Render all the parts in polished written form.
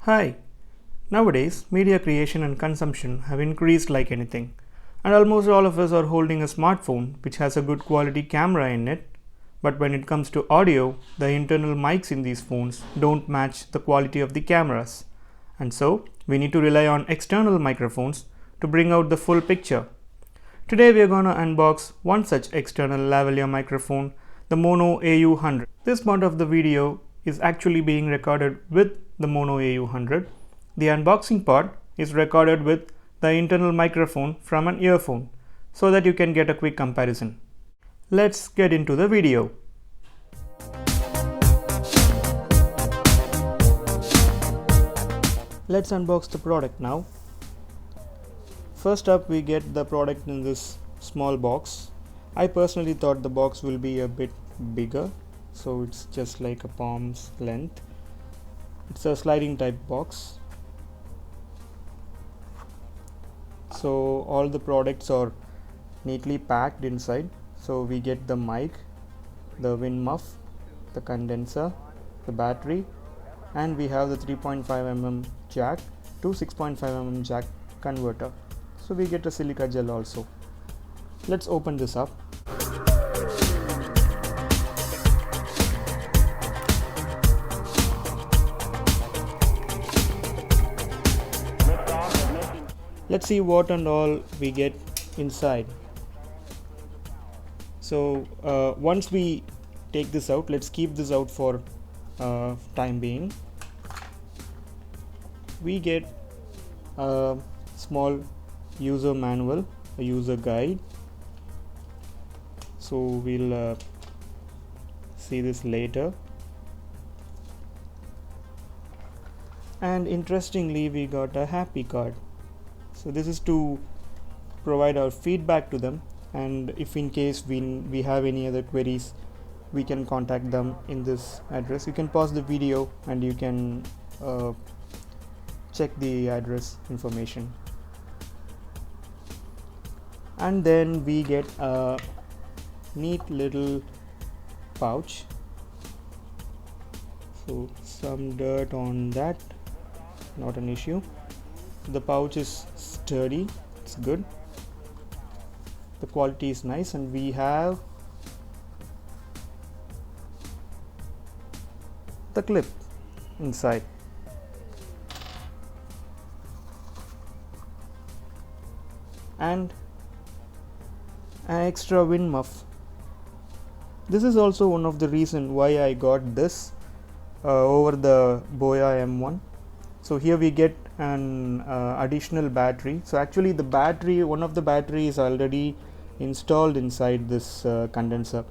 Hi! Nowadays, media creation and consumption have increased like anything, and almost all of us are holding a smartphone which has a good quality camera in it. But when it comes to audio, the internal mics in these phones don't match the quality of the cameras, and so we need to rely on external microphones to bring out the full picture. Today we are going to unbox one such external lavalier microphone, the Mono AU100. This part of the video is actually being recorded with the Mono AU100. The unboxing part is recorded with the internal microphone from an earphone so that you can get a quick comparison. Let's get into the video. Let's unbox the product now. First up, we get the product in this small box. I personally thought the box will be a bit bigger, so it's just like a palm's length. It's a sliding type box. So all the products are neatly packed inside. So we get the mic, the wind muff, the condenser, the battery, and we have the 3.5mm jack to 6.5mm jack converter. So we get a silica gel also. Let's open this up. Let's see what and all we get inside. So once we take this out, let's keep this out for time being. We get a small user manual, a user guide. So we'll see this later. And interestingly, we got a happy card. So this is to provide our feedback to them, and if in case we have any other queries, we can contact them in this address. You can pause the video and you can check the address information. And then we get a neat little pouch. So some dirt on that, not an issue. The pouch is sturdy, it's good, the quality is nice, and we have the clip inside. And an extra wind muff. This is also one of the reasons why I got this over the Boya M1. So here we get an additional battery. So actually the battery, one of the battery is already installed inside this condenser.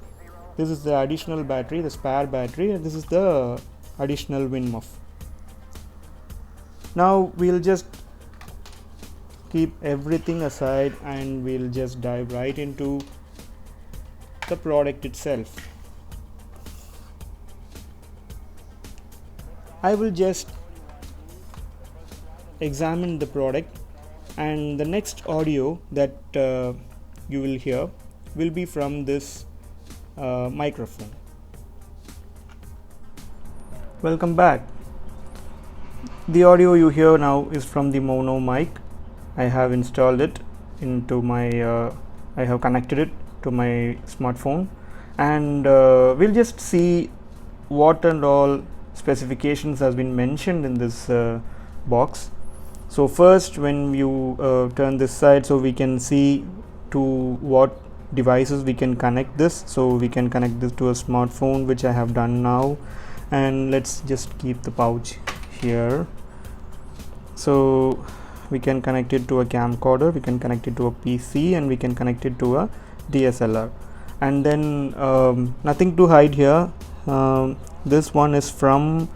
This is the additional battery, the spare battery, and this is the additional wind muff. Now we'll just keep everything aside and we'll just dive right into the product itself. I will just examine the product, and the next audio that you will hear will be from this microphone. Welcome back. The audio you hear now is from the Mono mic. I have installed it into my I have connected it to my smartphone, and we'll just see what and all specifications has been mentioned in this box. So first, when you turn this side, so we can see to what devices we can connect this. So we can connect this to a smartphone, which I have done now, and let's just keep the pouch here. So we can connect it to a camcorder, we can connect it to a PC, and we can connect it to a DSLR. And then nothing to hide here. This one is from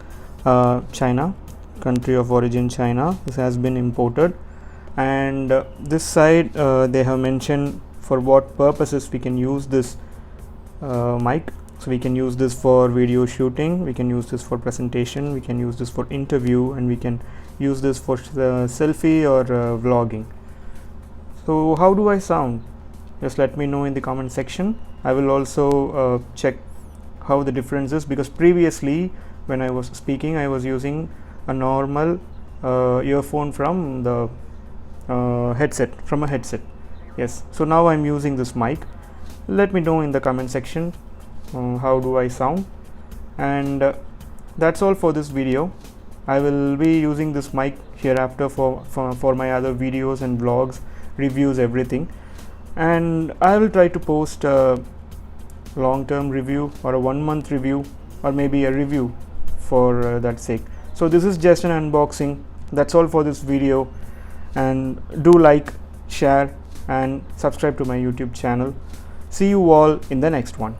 China, country of origin China. This has been imported, and this side they have mentioned for what purposes we can use this mic. So we can use this for video shooting, we can use this for presentation, we can use this for interview, and we can use this for selfie or vlogging. So how do I sound? Just let me know in the comment section. I will also check how the difference is, because previously when I was speaking I was using a normal earphone from the headset, from a headset. Yes, so now I'm using this mic. Let me know in the comment section how do I sound. And that's all for this video. I will be using this mic hereafter for my other videos and vlogs, reviews, everything. And I will try to post a long-term review or a 1-month review or maybe a review for that sake. So this is just an unboxing. That's all for this video, and do like, share and subscribe to my YouTube channel. See you all in the next one.